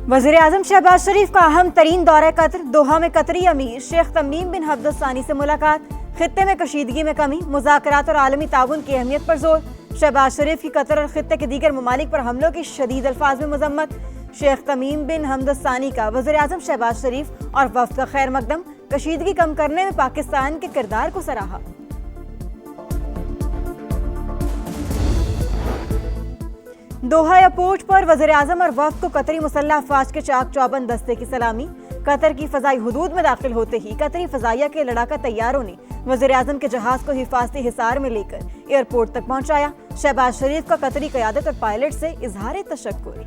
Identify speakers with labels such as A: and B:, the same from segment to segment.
A: वज़ीर-ए-आज़म शहबाज शरीफ का अहम तरीन दौरा कतर। दोहा में कतरी अमीर शेख तमीम बिन हम्द अल सानी से मुलाकात। खित्ते में कशीदगी में कमी, मुज़ाकरात और आलमी ताउन की अहमियत पर जोर। शहबाज शरीफ की कतर और खित्ते के दीगर ममालिक पर हमलों की शदीद अल्फाज में मजम्मत। शेख तमीम बिन हम्द अल सानी का वज़ीर-ए-आज़म शहबाज शरीफ और वफ़द का खैर मकदम। कशीदगी कम करने में पाकिस्तान के किरदार को सराहा। दोहा एयरपोर्ट पर वज़ीर-ए-आज़म और वफ़द को कतरी मुसल्लह अफ़वाज के चाक चौबंद दस्ते की सलामी। कतर की फ़ज़ाई हुदूद में दाखिल होते ही कतरी फ़ज़ाइया के लड़ाका तैयारों ने वज़ीर-ए-आज़म के जहाज़ को हिफाजती हिसार में लेकर एयरपोर्ट तक पहुंचाया। शहबाज शरीफ का कतरी क़यादत और पायलट से इज़हार तशक्कुर।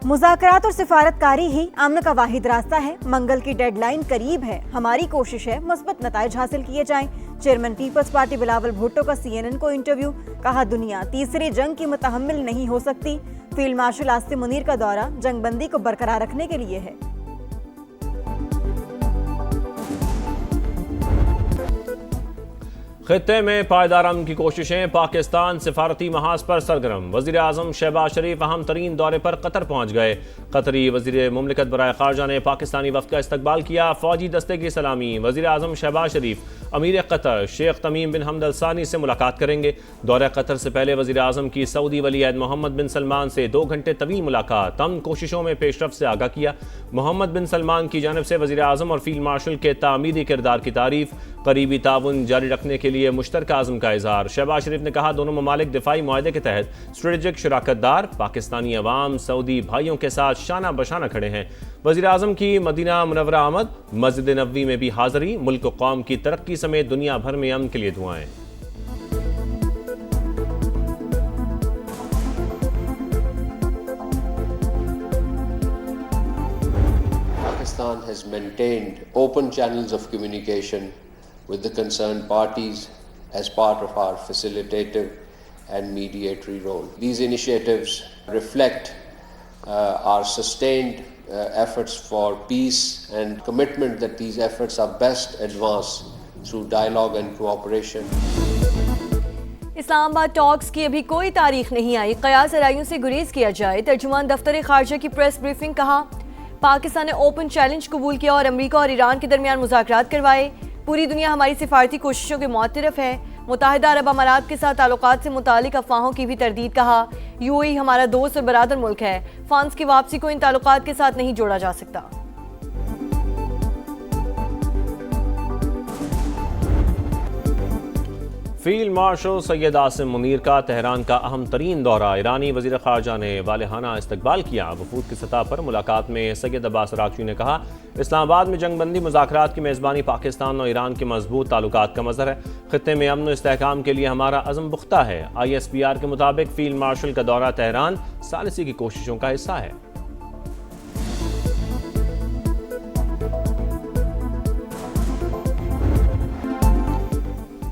A: मुज़ाकरात और सिफारतकारी ही अमन का वाहिद रास्ता है। मंगल की डेडलाइन करीब है, हमारी कोशिश है मुस्बत नताइज हासिल किए जाएं। Chairman Peoples Party Bilawal Bhutto का CNN को इंटरव्यू। कहा, दुनिया तीसरी जंग की मुतहम्मिल नहीं हो सकती। फील्ड मार्शल आसिम मुनीर का दौरा जंगबंदी को बरकरार रखने के लिए है।
B: खित्ते में पायदार अमन की कोशिशें, पाकिस्तान सिफारती महाज पर सरगर्म। वज़ीर-ए-आज़म शहबाज शरीफ अहम तरीन दौरे पर कतर पहुंच गए। कतरी वज़ीर मुमलिकत बराए खारजा ने पाकिस्तानी वफ़द का इस्तकबाल किया। फौजी दस्ते की सलामी। वज़ीर-ए-आज़म शहबाज शरीफ अमीर कतर शेख तमीम बिन हम्द अल सानी से मुलाकात करेंगे। दौरे कतर से पहले वज़ीर-ए-आज़म की सऊदी वली अहद मोहम्मद बिन सलमान से 2 घंटे तवील मुलाकात। अमन कोशिशों में पेशरफ से आगाह किया। मोहम्मद बिन सलमान की जानिब से वज़ीर-ए-आज़म और फील्ड मार्शल के तामीरी किरदार की तारीफ। करीबी ताउन जारी रखने के लिए मुश्तरका आज़म का इज़हार। शहबाज शरीफ ने कहा, दोनों ममालिक दिफाई मुआहदे के तहत स्ट्रेटेजिक शराकतदार। पाकिस्तानी अवाम सऊदी भाइयों के साथ शाना बशाना खड़े हैं। वज़ीर-ए-आज़म की मदीना मुनव्वरा आमद। मस्जिद नबवी में भी हाज़री। मुल्क व कौम की तरक्की समेत दुनिया भर में अमन के लिए दुआएं।
C: Pakistan has maintained open channels of communication with the concerned parties as part of our facilitative and mediatory role. These initiatives reflect our sustained efforts for peace and commitment that these efforts are best advanced through dialogue and cooperation.
D: Islamabad talks की अभी कोई तारीख नहीं आई, कयास आराइयों से गुरेज किया जाए। तर्जुमान दफ्तर खारजा की प्रेस ब्रीफिंग। कहा, पाकिस्तान ने ओपन चैलेंज कबूल किया और अमेरिका और ईरान के दरमियान मुज़ाकरात करवाए। पूरी दुनिया हमारी सिफारती कोशिशों के मुतरफ है। मुत्तहिदा अरब अमारात के साथ ताल्लुकात से मुतालिक अफवाहों की भी तरदीद। कहा, UAE हमारा दोस्त और बरादर मुल्क है। फंड्स की वापसी को इन ताल्लुकात के साथ नहीं जोड़ा जा सकता।
B: फील्ड मार्शल सैयद आसिम मुनीर का तेहरान का अहम तरीन दौरा। ईरानी वज़ीर ख़ारजा ने वालिहाना इस्तकबाल किया। वफूद की सतह पर मुलाकात में सैयद अब्बास अराग़ची ने कहा, इस्लामाबाद में जंगबंदी मुज़ाकरात की मेज़बानी पाकिस्तान और ईरान के मजबूत ताल्लुकात का मज़हर है। खित्ते में अमन और इस्तेहकाम के लिए हमारा अज़म पुख्ता है। ISPR के मुताबिक फील्ड मार्शल का दौरा तेहरान सालिसी की कोशिशों का हिस्सा है।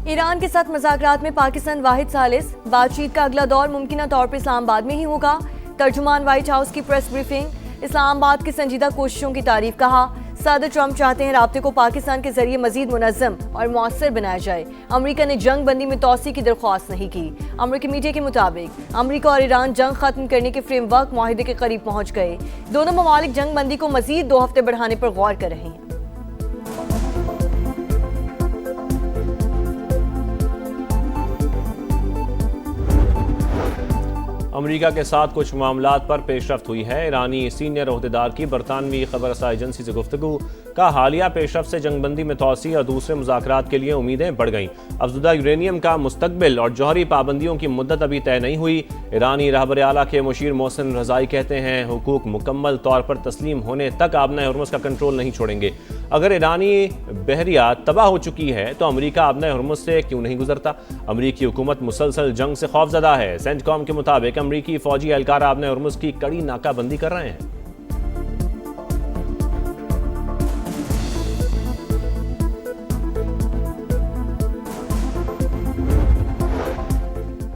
D: ईरान के साथ मुज़ाकरात में पाकिस्तान वाहिद सालिस। बातचीत का अगला दौर मुमकिन तौर पर इस्लामाबाद में ही होगा। तर्जुमान व्हाइट हाउस की प्रेस ब्रीफिंग। इस्लामाबाद की संजीदा कोशिशों की तारीफ। कहा, सदर ट्रंप चाहते हैं राब्ते को पाकिस्तान के जरिए मजीद मुनज़्ज़म और मौसर बनाया जाए। अमरीका ने जंग बंदी में तोसी की दरख्वास्त नहीं की। अमरीकी मीडिया के मुताबिक अमरीका और ईरान जंग खत्म करने के फ्रेमवर्क मुआहिदे के करीब पहुंच गए। दोनों ममालिक जंग बंदी को मजीद 2 हफ्ते बढ़ाने पर गौर कर रहे हैं।
B: अमेरिका के साथ कुछ मामलात पर पेशरफ्त हुई है। ईरानी सीनियर ओहदेदार की बरतानवी खबर रसा एजेंसी से गुफ्तगू। का हालिया पेशरफ्त से जंगबंदी में तोसी और दूसरे मुज़ाकरात के लिए उम्मीदें बढ़ गईं। अफजुदा यूरेनियम का मुस्तकबिल और जौहरी पाबंदियों की मुद्दत अभी तय नहीं हुई। ईरानी रहबर आला के मुशीर मोहसिन रज़ाई कहते हैं, हुकूक मुकम्मल तौर पर तस्लीम होने तक आबना हुर्मुज़ का कंट्रोल नहीं छोड़ेंगे। अगर ईरानी बहरिया तबाह हो चुकी है तो अमरीका आबना हुर्मुज़ से क्यों नहीं गुजरता? अमरीकी हुकूमत मुसलसल जंग से खौफजदा है। सेंटकॉम के मुताबिक अमरीकी फौजी एहलकार आबना हुर्मुज़ की कड़ी नाकाबंदी कर रहे हैं।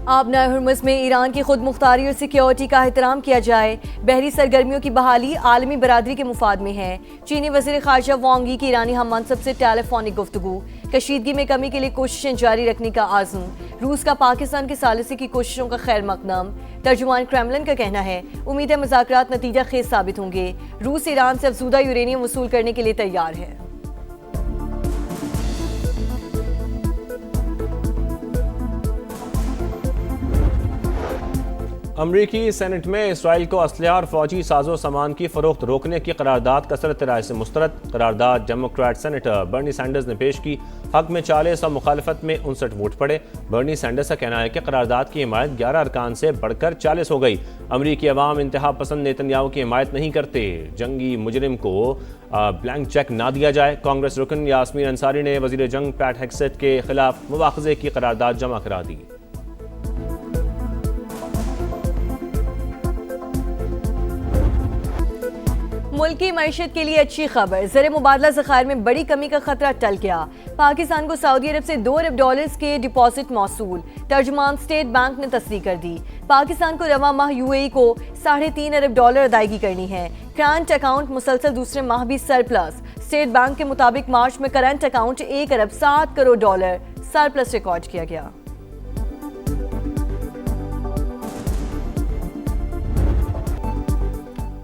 D: आबना हुर्मुज़ में ईरान की खुद मुख्तारी और सिक्योरिटी का एहतराम किया जाए। बहरी सरगर्मियों की बहाली आलमी बरादरी के मुफाद में है। चीनी वज़ीर ख़ारजा वांग यी की ईरानी हम मनसब से टेलीफोनिक गुफ्तगू। कशीदगी में कमी के लिए कोशिशें जारी रखने का आज़म। रूस का पाकिस्तान की सालिसी की कोशिशों का खैर मकदम। तर्जुमान क्रेमलिन का कहना है उम्मीद है मुज़ाकरात नतीजा खेज साबित होंगे। रूस ईरान से अफजूदा यूरेनियम वसूल करने के लिए तैयार है।
B: अमरीकी सेनेट में इसराइल को असलहा और फौजी साजो सामान की फरोख्त रोकने की करारदाद कसरत राय से मुस्तरद। करारदाद डेमोक्रेट सेनेटर बर्नी सैंडर्स ने पेश की। हक में 40 और मुखालफत में 59 वोट पड़े। बर्नी सैंडर्स का कहना है कि करारदाद की हिमायत 11 अरकान से बढ़कर 40 हो गई। अमरीकी अवाम इंतहा पसंद नेतन्याहू की हिमायत नहीं करते। जंगी मुजरिम को ब्लैंक चेक ना दिया जाए। कांग्रेस रुकन यास्मीन अंसारी ने वजीर जंग पैट हेग्सेट के खिलाफ मुवाखजे की करारदाद जमा करा दी।
D: मुल्क की मईशत के लिए अच्छी खबर, ज़र मुबादला ज़खायर में बड़ी कमी का खतरा टल गया। पाकिस्तान को सऊदी अरब से $2 अरब के डिपॉजिट मौसूल। तर्जुमान स्टेट बैंक ने तस्दीक कर दी। पाकिस्तान को रवा माह यूएई को $3.5 अरब अदायगी करनी है। करंट अकाउंट मुसलसल दूसरे माह भी सरप्लस। स्टेट बैंक के मुताबिक मार्च में करंट अकाउंट $1 अरब 7 करोड़ सरप्लस रिकॉर्ड किया गया।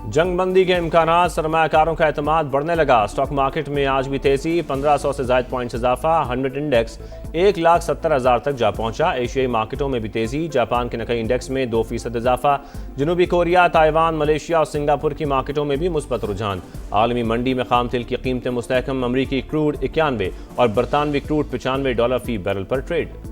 B: जंगबंदी के इम्कानात, सरमायाकारों का एतमाद बढ़ने लगा। स्टॉक मार्केट में आज भी तेजी, 1500 से ज़ायद पॉइंट्स इजाफा। 100 इंडेक्स 1,70,000 तक जा पहुंचा। एशियाई मार्केटों में भी तेजी, जापान के नकई इंडेक्स में 2% इजाफा। जनूबी कोरिया, ताइवान, मलेशिया और सिंगापुर की मार्केटों में भी मुस्बत रुझान। आलमी मंडी में खाम तेल की कीमतें मुस्तहकम। अमरीकी क्रूड 91 और बरतानवी क्रूड $95 फी बैरल पर ट्रेड।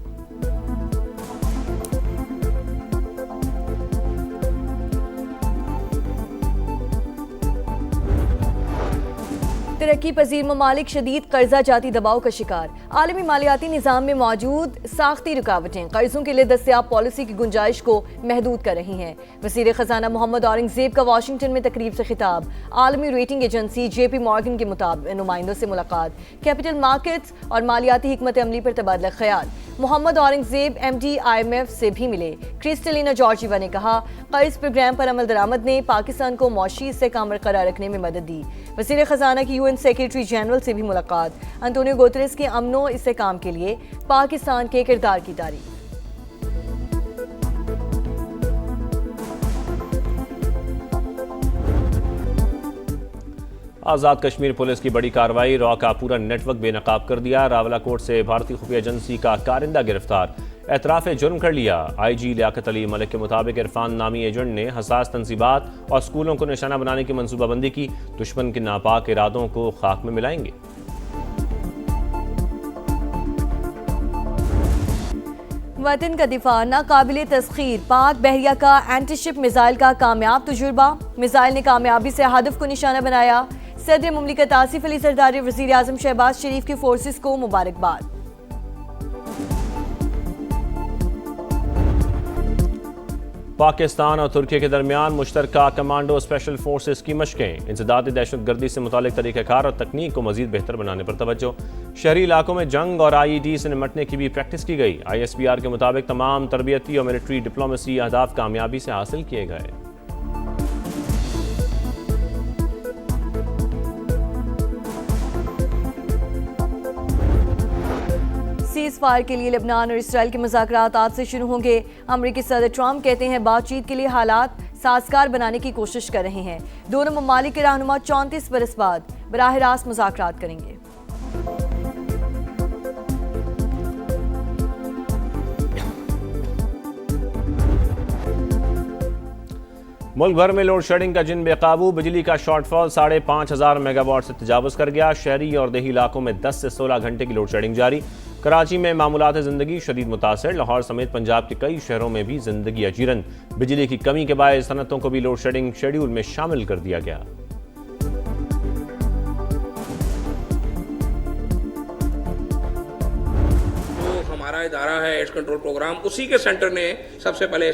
D: तरक्की पजीर ममालिक शदीद कर्जा जाती दबाव का शिकार। आलमी मालियाती निज़ाम में मौजूद साख्ती रुकावटें कर्जों के लिए दस्तयाब पॉलिसी की गुंजाइश को महदूद कर रही हैं। वज़ीर ख़जाना मोहम्मद औरंगज़ेब का वाशिंगटन में तकरीब से खिताब। आलमी रेटिंग एजेंसी JP मॉर्गन के मुताबिक नुमाइंदों से मुलाकात। कैपिटल मार्केट्स और मालियाती हिकमत अमली पर तबादला ख्याल। मोहम्मद औरंगज़ेब MD IMF से भी मिले। क्रिस्टलिना जॉर्जिवा ने कहा कर्ज प्रोग्राम पर अमल दरामद ने पाकिस्तान को मौशी इस्तेहकाम बरकरार रखने में मदद दी। वज़ीर ख़जाना की UN सेक्रेटरी जनरल से भी मुलाकात। अंतोनियो गुतेरेस के अमनो इस्तेहकाम के लिए पाकिस्तान के किरदार की तारीफ।
B: आज़ाद कश्मीर पुलिस की बड़ी कार्रवाई, रॉ का पूरा नेटवर्क बेनकाब कर दिया। रावलाकोट से भारतीय खुफिया एजेंसी का कारिंदा गिरफ्तार, एतराफ़ जुर्म कर लिया। IG लियाकत अली मलिक के मुताबिक इरफान नामी एजेंट ने हसास तंसीबात और स्कूलों को निशाना बनाने की मनसूबाबंदी की। दुश्मन के नापाक इरादों को खाक में मिलाएंगे।
D: वतन का दिफा नाकाबिले तस्खीर, पाक बहरिया का एंटीशिप मिसाइल का कामयाब तजुर्बा। मिसाइल ने कामयाबी से हदफ को निशाना बनाया। सदर मुमलिकत आसिफ अली जरदारी वज़ीर आज़म शहबाज शरीफ की फोर्सेस को मुबारकबाद।
B: पाकिस्तान और तुर्की के दरमियान मुश्तरका कमांडो स्पेशल फोर्सेस की मशकें। इंसदाद दहशतगर्दी से मुतालिक तरीक़ाकार और तकनीक को मजीद बेहतर बनाने पर तवज्जो। शहरी इलाकों में जंग और IED से निपटने की भी प्रैक्टिस की गई। ISPR के मुताबिक तमाम तरबियती और मिलिट्री डिप्लोमेसी अहदाफ कामयाबी से हासिल किए गए।
D: सीज फायर के लिए लेबनान और इसराइल के मुज़ाकरात आज से शुरू होंगे। अमरीकी सदर ट्रंप कहते हैं बातचीत के लिए हालात साजगार बनाने की कोशिश कर रहे हैं। दोनों ममालिक के रहनुमा 34 बरस बाद बराह रास्त मुज़ाकरात करेंगे।
B: मुल्क भर में लोड शेडिंग का जिन बेकाबू, बिजली का शॉर्टफॉल 5,500 मेगावाट से तजावुज़ कर गया। शहरी और देही इलाकों में 10 से 16 घंटे की लोड शेडिंग जारी। कराची में मामूलात ज़िंदगी शदीद मुतासर। लाहौर समेत पंजाब के कई शहरों में भी ज़िंदगी अजीरन। बिजली की कमी के बायस सनतों को भी लोड शेडिंग शेड्यूल में शामिल कर दिया गया।
E: हमारा इदारा है एड्स कंट्रोल प्रोग्राम, उसी के सेंटर ने सबसे पहले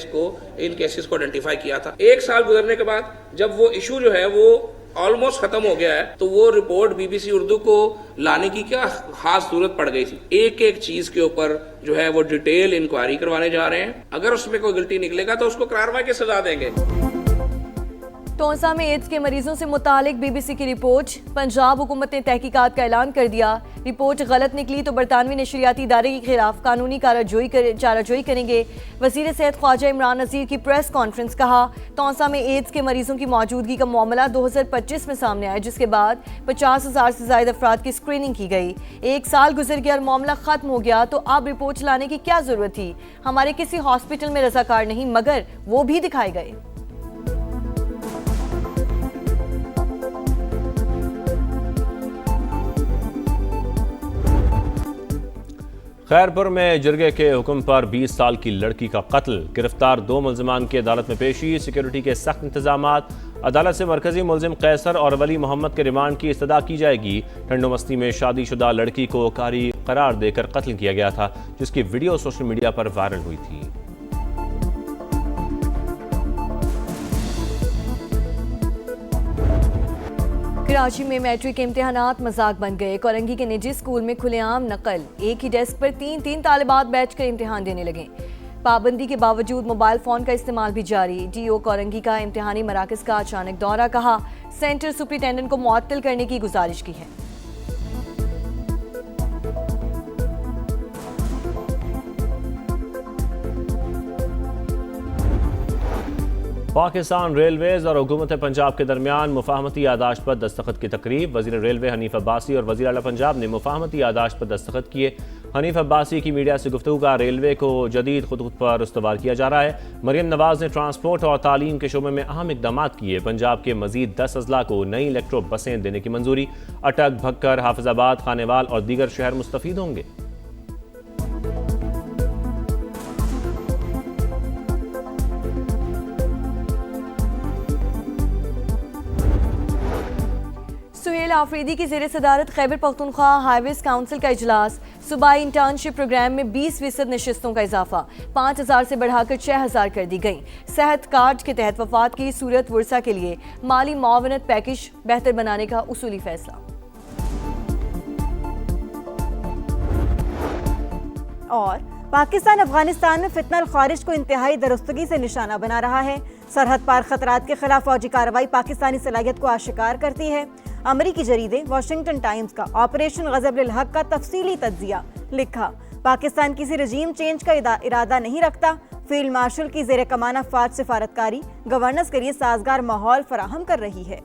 E: इन केसेस को आइडेंटिफाई किया था। 1 साल गुजरने के बाद जब वो इशू जो है वो ऑलमोस्ट खत्म हो गया है, तो वो रिपोर्ट BBC उर्दू को लाने की क्या खास जरूरत पड़ गई थी। एक एक चीज के ऊपर जो है वो डिटेल इंक्वायरी करवाने जा रहे हैं। अगर उसमें कोई गलती निकलेगा तो उसको कार्रवाई की सजा देंगे।
D: टोंसा में एड्स के मरीजों से मुतालिक बीबीसी की रिपोर्ट। पंजाब हुकूमत ने तहकीकात का ऐलान कर दिया। रिपोर्ट गलत निकली तो बरतानवी नशरियाती इदारे के खिलाफ कानूनी चाराजोई करेंगे। वजीर सेहत ख्वाजा इमरान नज़ीर की प्रेस कॉन्फ्रेंस। कहा टोंसा में एड्स के मरीजों की मौजूदगी का मामला 2025 में सामने आया, जिसके बाद 50,000 से ज्यादा अफराद की स्क्रीनिंग की गई। 1 साल गुजर गया और मामला खत्म हो गया, तो अब रिपोर्ट लाने की क्या जरूरत थी? हमारे किसी हॉस्पिटल में रजाकार नहीं, मगर वो भी दिखाए गए।
B: खैरपुर में जिरगे के हुक्म पर 20 साल की लड़की का कत्ल। गिरफ्तार 2 मुल्जिमान की अदालत में पेशी। सिक्योरिटी के सख्त इंतजामात। अदालत से मरकजी मुल्जिम कैसर और वली मोहम्मद के रिमांड की इस्तदा की जाएगी। ठंडो मस्ती में शादीशुदा लड़की को कारी करार देकर कत्ल किया गया था, जिसकी वीडियो सोशल मीडिया पर वायरल हुई थी।
D: कराची में मैट्रिक के इम्तिहानात मजाक बन गए। कोरंगी के निजी स्कूल में खुलेआम नकल। एक ही डेस्क पर 3-3 तालिबात बैठकर इम्तिहान देने लगे। पाबंदी के बावजूद मोबाइल फोन का इस्तेमाल भी जारी। डीओ कोरंगी का इम्तिहानी मराकज का अचानक दौरा। कहा सेंटर सुपरिटेंडेंट को मुअत्तल करने की गुजारिश की है।
B: पाकिस्तान रेलवेज और हुकूमत पंजाब के दरमियान मुफाहमती यादाश्त पर दस्तखत की तकरीब। वज़ीर रेलवे हनीफ अब्बासी और वज़ीर आला पंजाब ने मुफाहमती यादाश्त पर दस्तखत किए। हनीफ अब्बासी की मीडिया से गुफ्तगू का रेलवे को जदीद खुद पर इस्तवार किया जा रहा है। मरियम नवाज ने ट्रांसपोर्ट और तालीम के शोबे में अहम इकदाम किए। पंजाब के मजीद 10 अजला को नई इलेक्ट्रो बसें देने की मंजूरी। अटक, भक्कर, हाफिजाबाद, खानेवाल और दीगर शहर मुस्तफीद होंगे।
D: सुहेल आफरीदी की ज़ेर सदारत खैबर पख्तूनख्वा हाईवेज काउंसिल का इजलास। सूबाई इंटर्नशिप प्रोग्राम में 20% नशिस्तों का इजाफा 5,000 से बढ़ाकर 6,000 कर दी गई। सेहत कार्ड के तहत वफात की सूरत वर्सा के लिए माली मुआवनत पैकेज बेहतर बनाने का उसूली फैसला।
A: और पाकिस्तान अफगानिस्तान में फितनल खारिज को इंतहाई दुरुस्तगी से निशाना बना रहा है। सरहद पार खतरात के खिलाफ फौजी कार्रवाई पाकिस्तानी सलाहियत को आशिकार करती है। अमरीकी जरीदे वाशिंगटन टाइम्स का ऑपरेशन गज़ब-उल हक का तफसीली तज्जिया। लिखा पाकिस्तान किसी रजीम चेंज का इरादा नहीं रखता। फील्ड मार्शल की ज़ेर कमान अफवाज सिफारतकारी गवर्नेंस के लिए साजगार माहौल फराहम कर रही है।